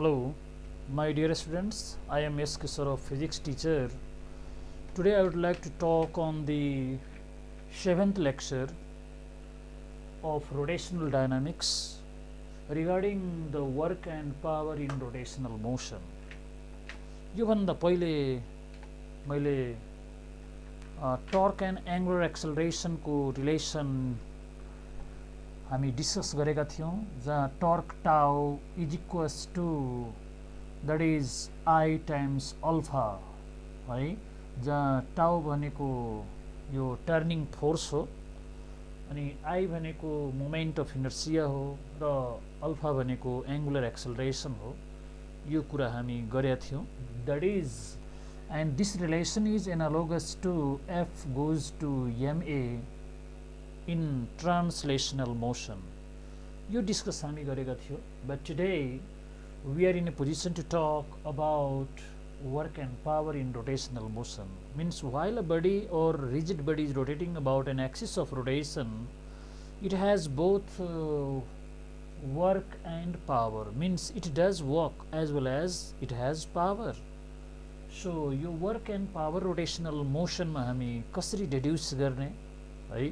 Hello, my dear students. I am S. Kishore, physics teacher. Today I would like to talk on the seventh lecture of rotational dynamics regarding the work and power in rotational motion. योभन्दा पहिले मैले torque and angular एक्सेलरेसनको relation हामी discuss गरेका थियौँ, जहाँ torque tau is equals to that is I times alpha है, जहाँ टाउ भनेको यो टर्निङ फोर्स हो, अनि आई भनेको मोमेन्ट अफ इनर्सिया हो र अल्फा भनेको एङ्गुलर एक्सेलरेसन हो। यो कुरा हामी गरेका थियौँ। That is and this relation is analogous to F goes to M A in translational motion. यो डिस्कस हामी गरेका थियौँ। But today we are in a position to talk about work and power in rotational motion. Means while a body or rigid body is rotating about an axis of rotation, it has both work and power. Means it does work as well as it has power. So यो work and power rotational motion मा हामी कसरी deduce गर्ने है,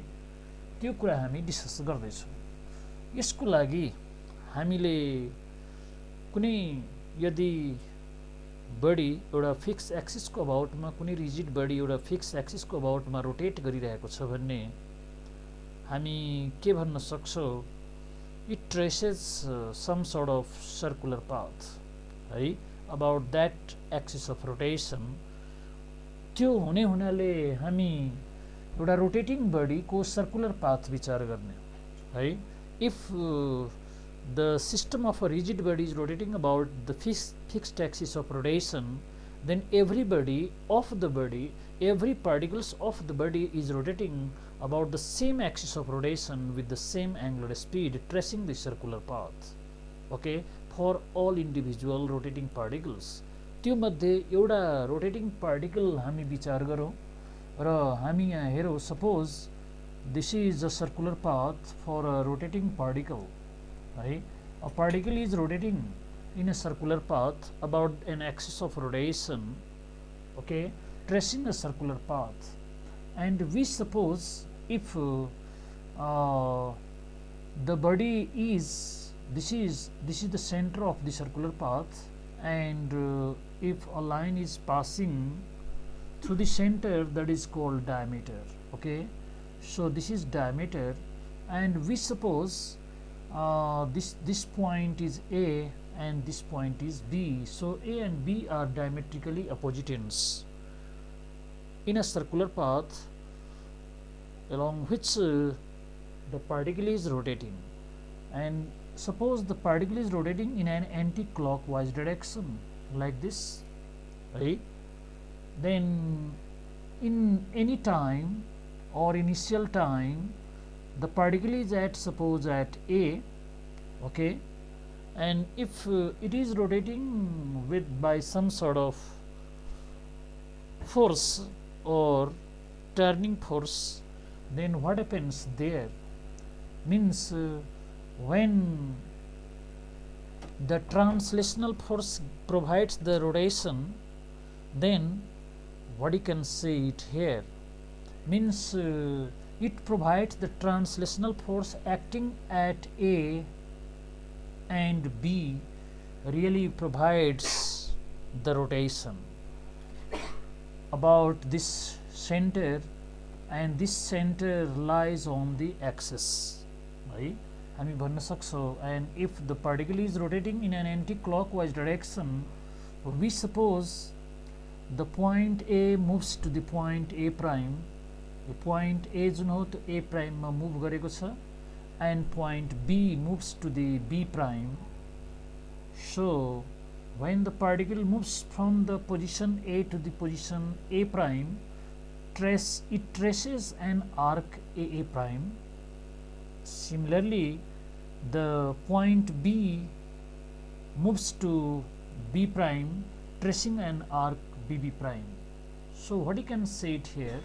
त्यो कुरा हामी discuss गर्दैछौँ। यसको लागि हामीले कुनै यदि बडी एउटा फिक्स एक्सिसको अबाउटमा, कुनै रिजिड बडी एउटा फिक्स एक्सिसको अबाउटमा रोटेट गरिरहेको छ भने हामी के भन्न सक्छौँ, it traces some sort of circular path है about that axis of rotation. त्यो हुनाले हामी एउटा रोटेटिङ बडीको सर्कुलर पाथ विचार गर्ने है। If the system of a rigid body is rotating about the fixed axis of rotation, then every particles of the body is rotating about the same axis of rotation with the same angular speed, tracing the circular path, okay, for all individual rotating particles. त्यो मध्ये एउटा rotating particle हामी विचार गरौँ र हामी यहाँ हेरौँ, suppose this is a circular path for a rotating particle है। A particle is rotating in a circular path about an axis of rotation, okay, tracing a circular path. And we suppose if the body is this is the center of the circular path, and if a line is passing through the center, that is called diameter, okay. So this is diameter, and we suppose this point is A and this point is B. So A and B are diametrically opposite ends in a circular path along which the particle is rotating. And suppose the particle is rotating in an anti-clockwise direction like this, right? Then in any time or initial time, the particle is at, suppose at A, okay, and if it is rotating with by some sort of force or turning force, then what happens there? Means when the translational force provides the rotation, then what you can say it here, means it provides the translational force acting at A and B really provides the rotation about this center, and this center lies on the axis है, हामी भन्न सक्छौँ। And if the particle is rotating in an anti-clockwise direction, we suppose the point A moves to the point A prime, point A जुन हो त्यो A prime मा move गरेको छ, and point B moves to the B prime. So when the particle moves from the position A to the position A prime, it traces an arc AA prime. Similarly, the point B moves to B prime, tracing an arc BB prime. So what you can say it here,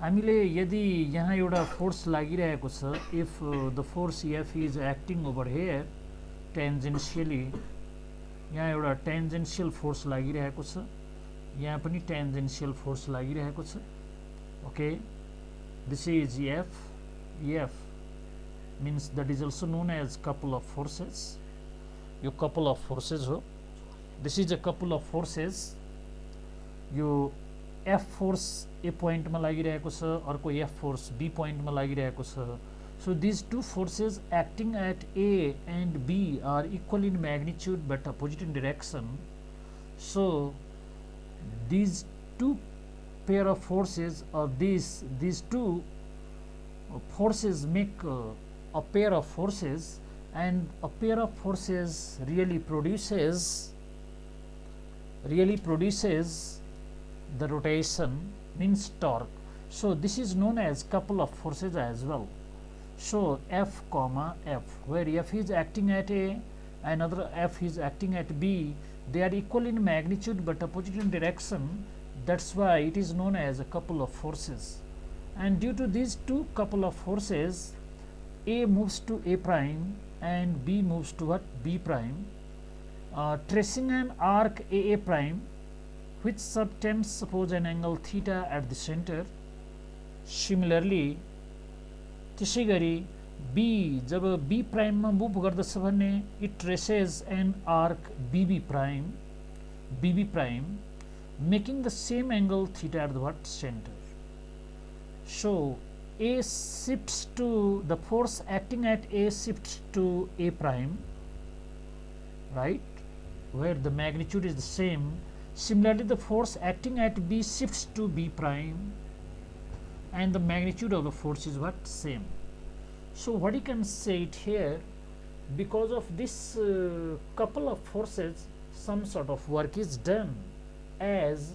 हामीले यदि यहाँ एउटा force लागिरहेको छ, if the force F is acting over here tangentially यहाँ एउटा टेन्जेन्शियल force लागिरहेको छ, यहाँ पनि टेन्जेन्शियल फोर्स लागिरहेको छ. Okay, this is F. F means that is also known as couple of forces. यो couple of forces हो. This is a couple of forces. यो F force A point मा लागिरहेको छ, अर्को F force B point मा लागिरहेको छ. So these two forces acting at A and B are equal in magnitude but opposite in direction. So these two pair of forces, or these two forces make a pair of forces, and a pair of forces really produces the rotation, means torque. So this is known as couple of forces as well. So F comma F, where F is acting at A and other F is acting at B, they are equal in magnitude but opposite in direction. That's why it is known as a couple of forces. And due to these two couple of forces, A moves to A prime and B moves to what? B prime. Tracing an arc AA prime which subtends suppose an angle theta at the center. Similarly, त्यसै गरी B जब B prime मा move गर्दछ भने it traces an arc BB prime making the same angle theta at the what? Center. So A shifts to, the force acting at A shifts to A prime, right, where the magnitude is the same. Similarly, the force acting at B shifts to B prime and the magnitude of the force is what? Same. So what you can say it here, because of this couple of forces, some sort of work is done as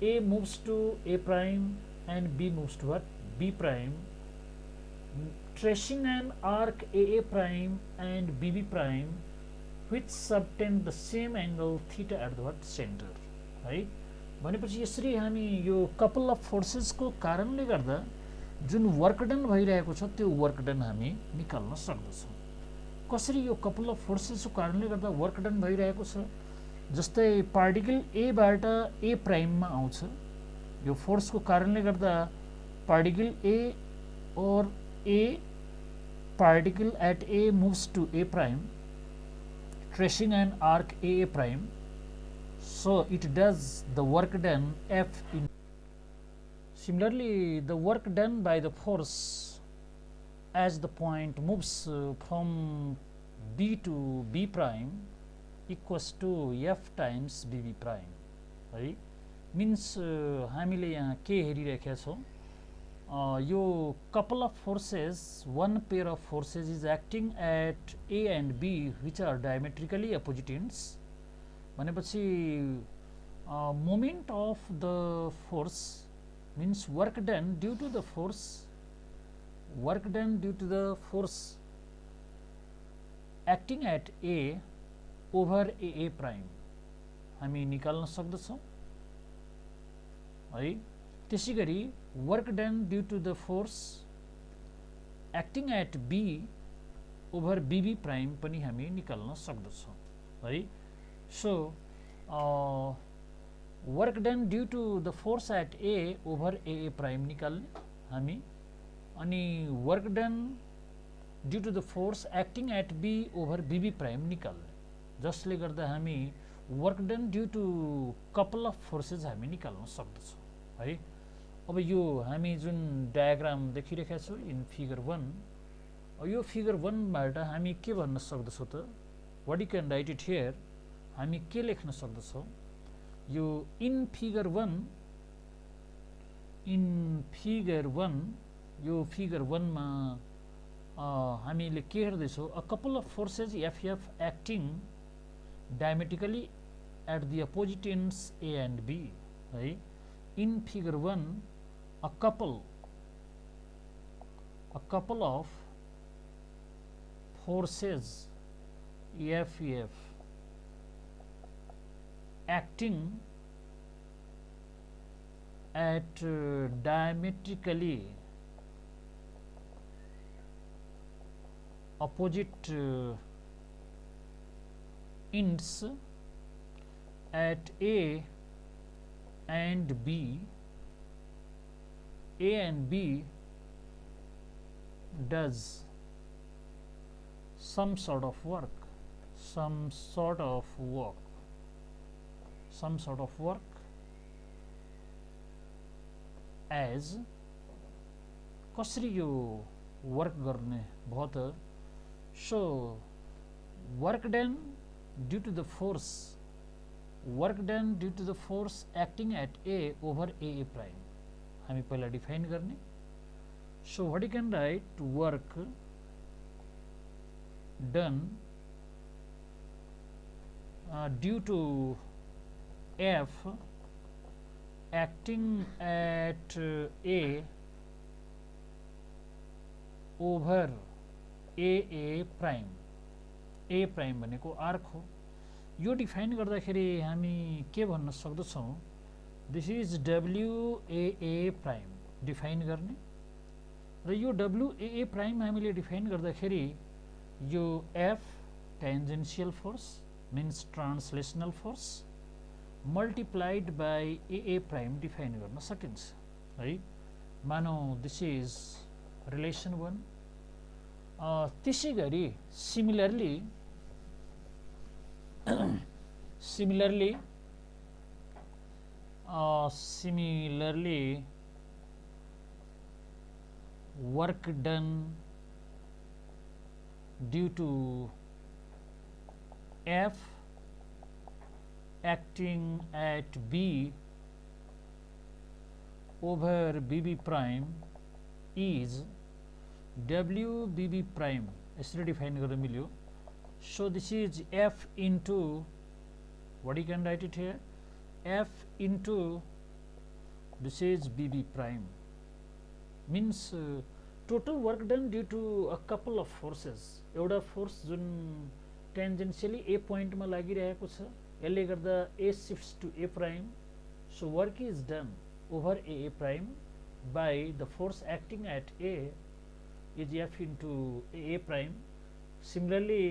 A moves to A prime and B moves to what? B prime, tracing an arc AA prime and BB prime which subtend the same angle theta at the what? Center, right? भनेपछि यसरी हामी यो couple of फोर्सेसको कारणले गर्दा जुन work done भइरहेको छ त्यो वर्क डन हामी निकाल्न सक्दछौँ. कसरी यो कपल अफ फोर्सेसको कारणले गर्दा वर्क डन भइरहेको छ, जस्तै पार्टिकल ए बाट ए प्राइममा आउँछ, यो फोर्सको कारणले गर्दा particle A or A particle at A moves to A prime, tracing an arc AA prime. So it does the work done F in. Similarly, the work done by the force as the point moves from B to B prime equals to F times BB prime, right? Means हामीले यहाँ के हेरिरहेका छौँ, यो couple of forces, one pair of forces is acting at A and B which are diametrically opposite ends. भनेपछि moment of the force means work done due to the force, acting at A over AA prime हामी निकाल्न सक्दछौँ है. त्यसै गरी work done due to the force acting at B over BB prime पनि हामी निकाल्न सक्दछौँ है. So work done due to the force at A over AA prime निकाल्ने हामी, अनि work done due to the force acting at B over BB prime निकाल्ने, जसले गर्दा हामी work done due to couple of forces हामी निकाल्न सक्दछौँ है. अब यो हामी जुन डायग्राम देखिरहेका छौँ इन फिगर 1, यो फिगर 1 बाट हामी के भन्न सक्दछौँ त, what you can write it here, हामी के लेख्न सक्दछौँ, यो इन फिगर 1, यो फिगर 1 मा हामीले के हेर्दैछौँ, a couple of forces F acting diametrically at the opposite ends A and B है. In figure 1, a couple of forces F acting at diametrically opposite ends at A and B, A and B does some sort of work, some sort of work as कसरी यो work गर्ने भयो त so work done due to the force acting at A over A prime हामी पहिला define गर्ने so what you can write work done due to F acting at A over A prime भनेको arc हो यो define गर्दाखेरि हामी के भन्न सक्दछौँ this is W A prime define गर्ने र यो डब्ल्युए प्राइम हामीले डिफाइन गर्दाखेरि यो F tangential force means translational force multiplied by A prime define गर्न सकिन्छ है मानौ दिस इज रिलेसन 1 त्यसै गरी similarly work done due to F acting at B over BB prime is WBB prime यसरी डिफाइन गर्न मिल्यो so this is F into what you can write it here F into this is BB prime means total work done due to a couple of forces एउटा force जुन tangentially A पोइन्टमा लागिरहेको छ यसले गर्दा A shifts to A prime so work is done over A prime by the force acting at A is F into A prime similarly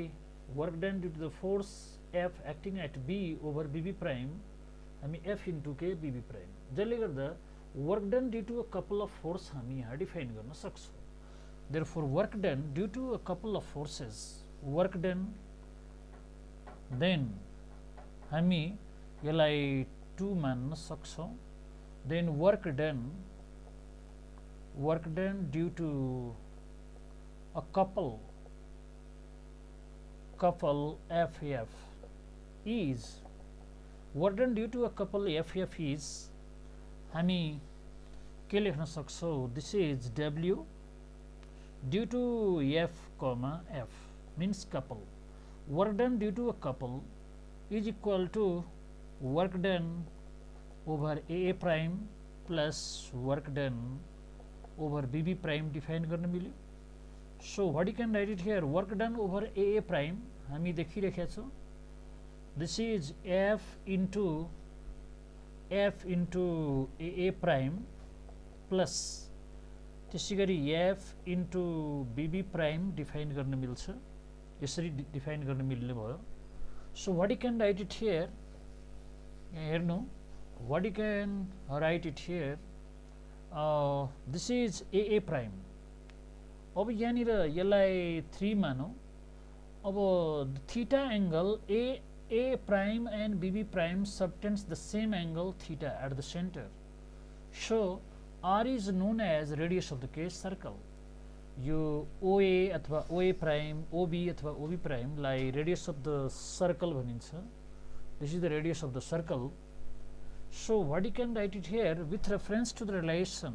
work done due to the force F acting at B over B B prime हामी F into के B B prime जसले गर्दा work done due to a couple of force हामी यहाँ define गर्न सक्छौँ therefore work done due to a couple of forces work done then हामी यसलाई 2 मान्न सक्छौँ then work done due to a couple FF is work done due to a couple FF is हामी के लेख्न सक्छौँ this is W due to F comma F means couple work done due to a couple is equal to work done over AA prime plus work done over BB prime define गर्न मिल्यो so what you can write it here work done over AA prime हामी देखिरहेका छौँ this is F into AA prime plus त्यसै गरी F into B B prime define गर्न मिल्छ यसरी डिफाइन गर्न मिल्ने भयो so what you can write it here हेर्नु what you can write it here this is A prime अब यहाँनिर यसलाई 3 मानौँ अब theta angle A prime and B B prime subtends the same angle theta at the centre so R is known as radius of the case circle. यो OA अथवा OA prime, OB अथवा OB prime लाई radius of the circle भनिन्छ. This is the radius of the circle. So what you can write it here with reference to the relation.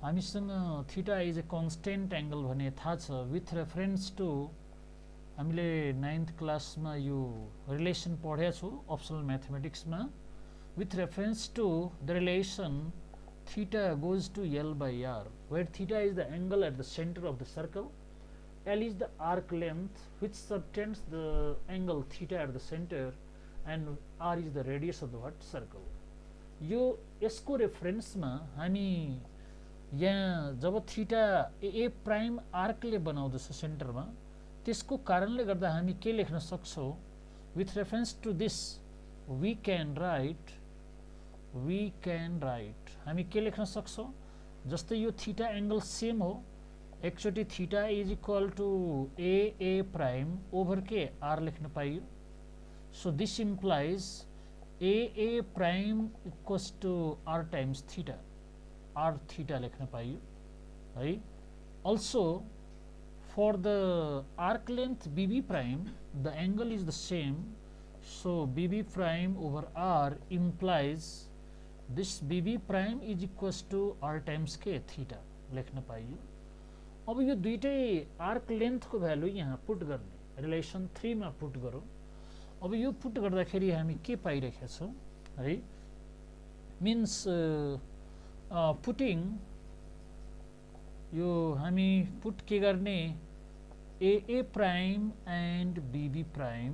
हामीसँग theta is a constant angle भने थाहा छ with reference to हामीले 9th क्लासमा यो relation पढेका छौँ optional mathematics मा with reference to the relation theta goes to L by R where theta is the angle at the center of the circle L is the arc length which subtends the angle theta at the center and R is the radius of the circle यो यसको रेफरेन्समा हामी यहाँ जब theta ए prime आर्कले बनाउँदछ सेन्टरमा त्यसको कारणले गर्दा हामी के लेख्न सक्छौँ with reference to this we can write हामी के लेख्न सक्छौं जस्तै यो थीटा एंगल सेम हो एकचोटी theta is equal to A prime over के आर लेख्न पाइयो so this implies A prime equals to R times theta R theta लेख्न पाइयो है also for the arc length bb prime the angle is the same so bb prime over r implies this bb prime is equals to r times k theta लेख्न पाइयो अब यो दुईटै arc length को value यहाँ put गर्ने relation 3 मा put गरौँ अब यो पुट गर्दाखेरि हामी के पाइरहेका छौं है मीन्स पुटिङ यो हामी पुट के गर्ने A prime and B B prime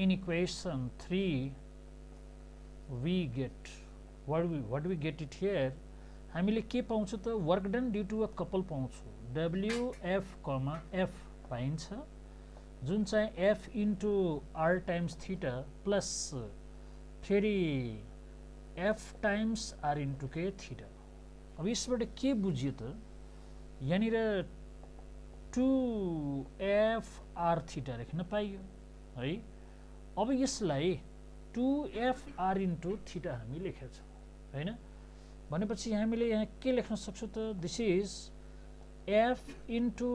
in equation 3 we get what we get it here हामीले के पाउँछौं त work done due to a couple पाउँछौं WF, F पाइन्छ जुन चाहिँ F into R times theta plus फेरि F times R into K theta अब यसबाट के बुझियो त यहाँनिर 2FR थीटा लेख्न पाइयो है अब यसलाई 2FR इन्टु थीटा हामी लेखेका छौं हैन भनेपछि हामीले यहाँ के लेख्न सक्छौं त this is F into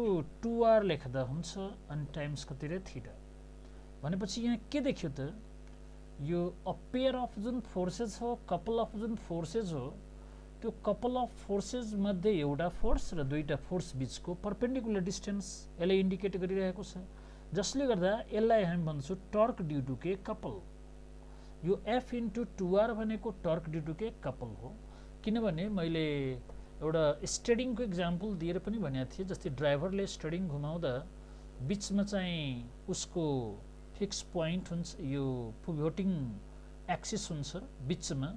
2R लेख्दा हुन्छ अनि टाइम्स कति रे थीटा भनेपछि यहाँ के देखियो त यो अ पेयर अफ जुन फोर्सेस हो कपल अफ जुन फोर्सेस हो त्यो कपल अफ फोर्सेस मध्ये एउटा फोर्स र दुईटा फोर्स बीचको परपेन्डिकुलर डिस्टेन्स यसले इन्डिकेट गरिरहेको छ जसले गर्दा यसलाई हामी भन्छौं टर्क ड्यू टु के कपल यो F इन्टु 2R भनेको टर्क ड्यू टु के कपल हो किनभने मैले एउटा स्टेयरिङ को एक्जाम्पल दिएर पनि भनेको थिए जस्तै ड्राइभरले स्टेयरिङ घुमाउँदा बीचमा चाहिँ उसको फिक्स पोइन्ट हुन्छ यो पिभोटिङ एक्सिस हुन्छ बीचमा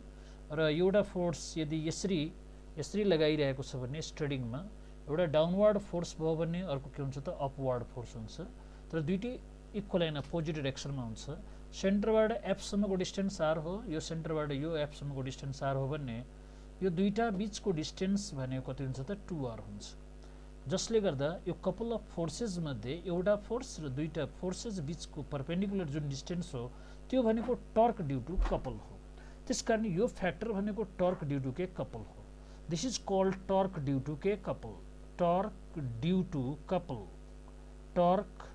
र एउटा फोर्स यदि यसरी लगाइरहेको छ भने स्टेयरिङमा एउटा डाउनवर्ड फोर्स भयो भने अर्को के हुन्छ त अपवर्ड फोर्स हुन्छ तर दुईटै इक्वल हैन अपोजिट डाइरेक्सनमा हुन्छ सेन्टरबाट F सम्मको डिस्टेन्स R हो यो सेन्टरबाट यो F सम्मको डिस्टेन्स R हो भने यो दुईटा बीचको डिस्टेन्स भनेको कति हुन्छ त 2R हुन्छ जसले गर्दा यो कपल अफ फोर्सेस मध्ये एउटा फोर्स र दुईटा फोर्सेस बीचको परपेन्डिकुलर जुन डिस्टेन्स हो त्यो भनेको टर्क ड्यू टु कपल हो त्यसकारण यो फ्याक्टर भनेको टर्क ड्यू टु के कपल हो this is called torque due to के couple torque due to couple torque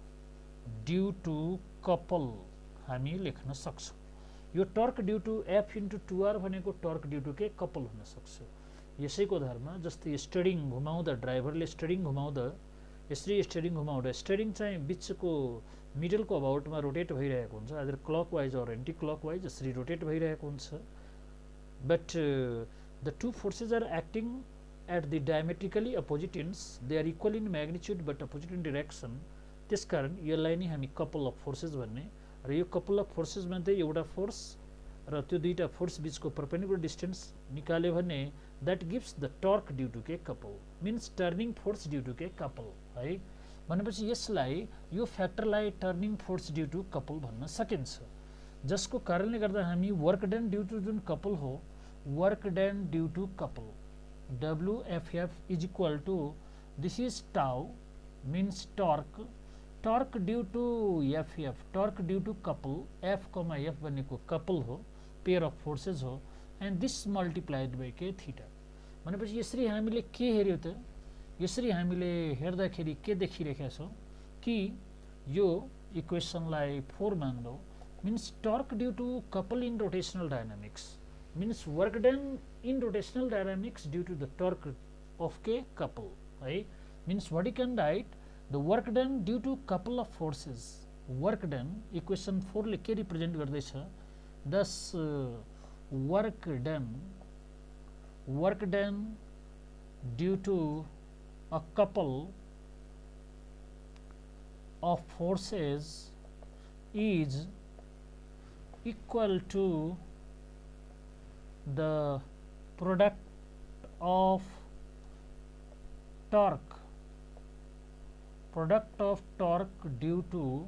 due to couple हामी लेख्न सक्छौं यो torque due to F into 2R भनेको टर्क ड्यू टु के कपल हुन सक्छ यसैको आधारमा जस्तै स्टेयरिङ घुमाउँदा ड्राइभरले स्टेयरिङ घुमाउँदा यसरी स्टेयरिङ घुमाउँदा स्टेयरिङ चाहिँ बीचको मिडलको अबाउटमा रोटेट भइरहेको हुन्छ either clockwise or anti clockwise यसरी रोटेट भइरहेको हुन्छ but the two forces are acting at the diametrically opposite ends they are equal in magnitude but opposite in direction त्यसकारण यसलाई नै हामी कपल अफ फोर्सेस भन्ने र यो कपल अफ फोर्सेस मध्ये एउटा फोर्स र त्यो दुईटा फोर्स बीचको परपेन्डिकुलर डिस्टेन्स निकाल्यो भने that gives the torque due to के couple means turning force due to के कपल है भनेपछि यसलाई यो फ्याक्टरलाई turning force due to couple भन्न सकिन्छ जसको कारणले गर्दा हामी वर्क डन ड्यू टु जुन कपल हो work done due to couple WFF is equal to this is tau means torque torque due to FF torque due to couple F, F भनेको couple हो पेयर अफ फोर्सेस हो and this multiplied by के theta भनेपछि यसरी हामीले के हेर्यो त यसरी हामीले हेर्दाखेरि के देखिरहेका छौं कि यो इक्वेसनलाई 4 मान्दौ means torque due to couple in rotational dynamics means work done in rotational dynamics due to the torque of के कपल है means what you can write the work done due to couple of forces work done equation 4 ले के represent गर्दैछ thus work done due to a couple of forces is equal to the product of torque due to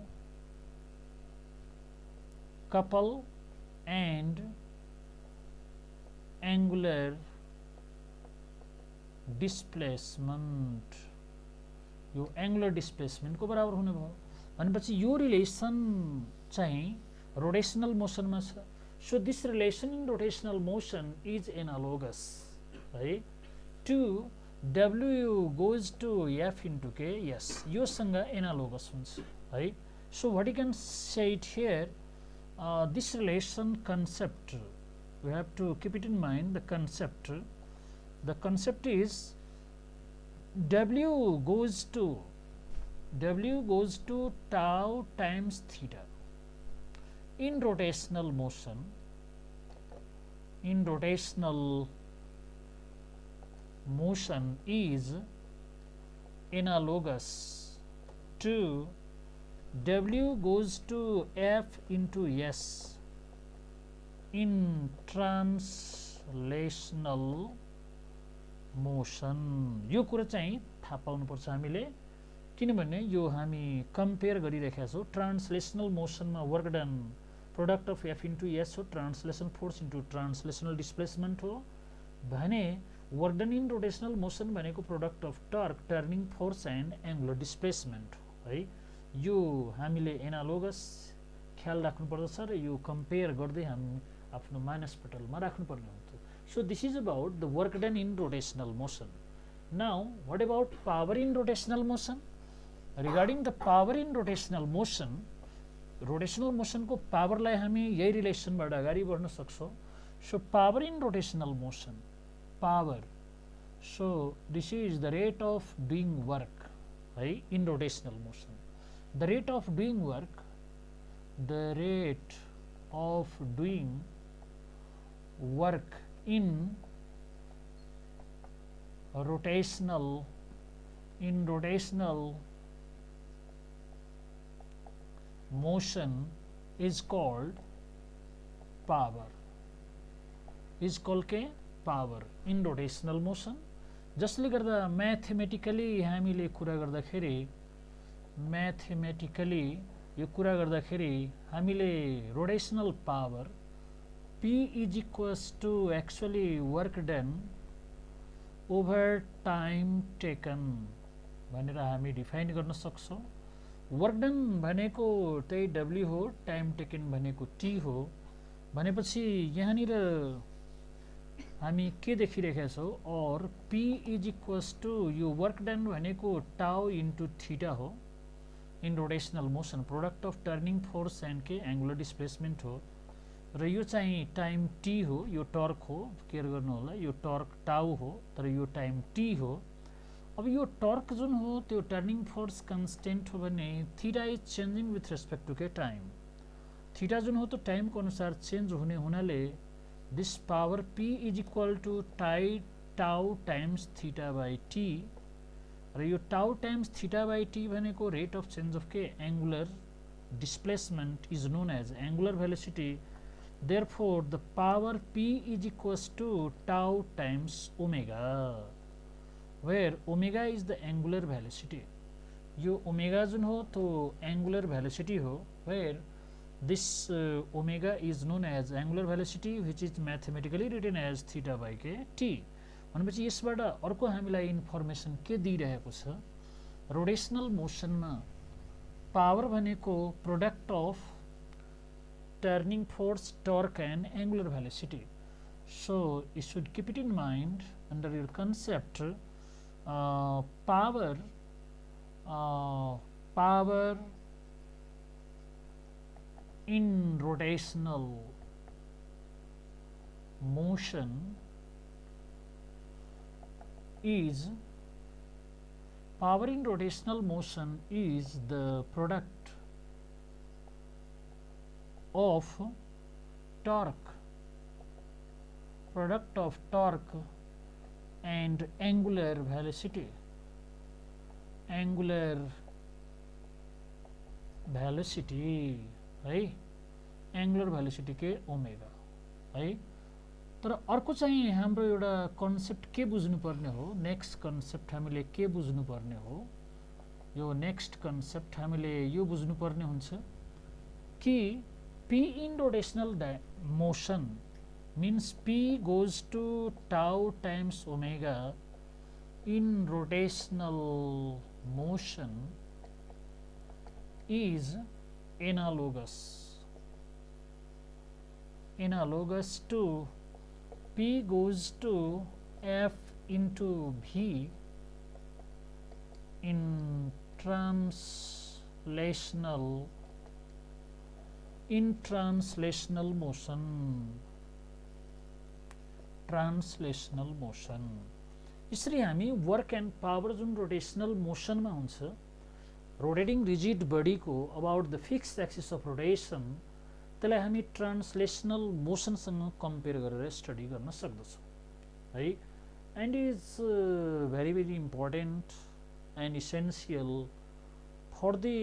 couple and angular displacement, यो angular displacement को बराबर हुने भयो भनेपछि यो रिलेसन चाहिँ रोटेशनल मोसनमा छ. So this relation in rotational motion is analogous है to W goes to F into K. yes यो सँग एनालोगस हुन्छ है. So what you can say it here, this relation concept, we have to keep it in mind. The concept is W goes to tau times theta in rotational motion. Is analogous to W goes to F into S in translational motion. यो कुरा चाहिँ थाहा पाउनुपर्छ हामीले, किनभने यो हामी compare गरिरहेका छौँ. ट्रान्सलेसनल मोसनमा work done product of F into S हो, translation force into translational displacement हो भने work done in rotational motion भनेको product of torque, turning force and angular displacement है. यो हामीले एनालोगस ख्याल राख्नुपर्दछ र यो कम्पेयर गर्दै हामी आफ्नो मानसपटलमा राख्नुपर्ने हुन्छ. So this is about the work done in rotational motion. Now what about power in rotational motion? Regarding the power in rotational motion, rotational मोसनको पावरलाई हामी यही रिलेसनबाट अगाडि बढ्न सक्छौँ. So power in rotational motion, power, so this is the rate of doing work right in rotational motion. The rate of doing work in rotational motion is called power. Is called के power in rotational motion. जसले गर्दा mathematically हामीले कुरा गर्दाखेरि हामीले rotational power P is equals to actually work done over time taken भनेर हामी define गर्न सक्छौँ. वर्क डन भनेको त्यही W हो, टाइम टेकन भनेको T हो भनेपछि यहाँनिर हामी के देखिरहेका छौँ, और P इज इक्वल्स टु यो वर्क डन भनेको टाउ इन्टु थीटा हो in rotational motion, product of turning force and के एङ्गुलर डिस्प्लेसमेन्ट हो, र यो चाहिँ टाइम T हो. यो टर्क हो, केयर गर्नु होला, यो टर्क टाउ हो तर यो टाइम T हो. अब यो टर्क जुन हो त्यो टर्निङ फोर्स कन्स्टेन्ट हो भने theta is changing with respect to के टाइम. थीटा जुन हो त्यो टाइमको अनुसार चेन्ज हुने हुनाले this power P is equal to tau times theta by t, र यो tau times theta by t भनेको rate of change of के angular displacement is known as angular velocity. Therefore the power P is equals to tau times omega, where omega is the angular velocity. यो omega जुन हो तो angular velocity हो, where this omega is known as angular velocity which is mathematically written as theta by k t. भनेपछि यसबाट अर्को हामीलाई information के दिइरहेको छ, रोटेशनल मोसनमा पावर भनेको product of turning force, torque and angular velocity. So you should keep it in mind under your concept. Power in rotational motion is the product of torque and angular velocity. है angular velocity के omega है. तर अर्को चाहिँ हाम्रो एउटा concept के बुझ्नुपर्ने हो, नेक्स्ट कन्सेप्ट हामीले के बुझ्नुपर्ने हो, यो नेक्स्ट कन्सेप्ट हामीले यो बुझ्नुपर्ने हुन्छ कि P in rotational motion means P goes to tau times omega in rotational motion is analogous to P goes to F into V in translational motion यसरी हामी वर्क एन्ड पावर जुन rotational मोसनमा हुन्छ rotating rigid बडीको about the fixed axis of rotation त्यसलाई हामी ट्रान्सलेसनल मोसनसँग compare गरेर study गर्न सक्दछौँ है and is very very important and essential for the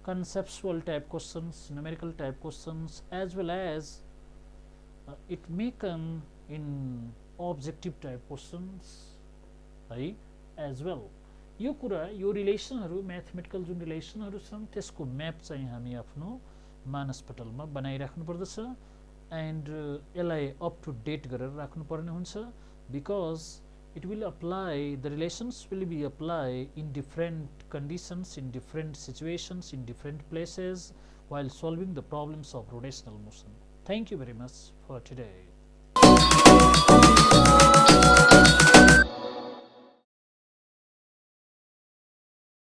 conceptual type questions, numerical type questions, as well as it may come in objective type questions है as well. यो कुरा यो रिलेसनहरु म्याथमेटिकल जुन रिलेसनहरु छन् त्यसको म्याप चाहिँ हामी आफ्नो मानसपटलमा बनाइराख्नु पर्दछ एन्ड यसलाई अप टु डेट गरेर राख्नु पर्ने हुन्छ because it will apply, the relations will be applied in different conditions, in different situations, in different places while solving the problems of rotational motion. Thank you very much for today.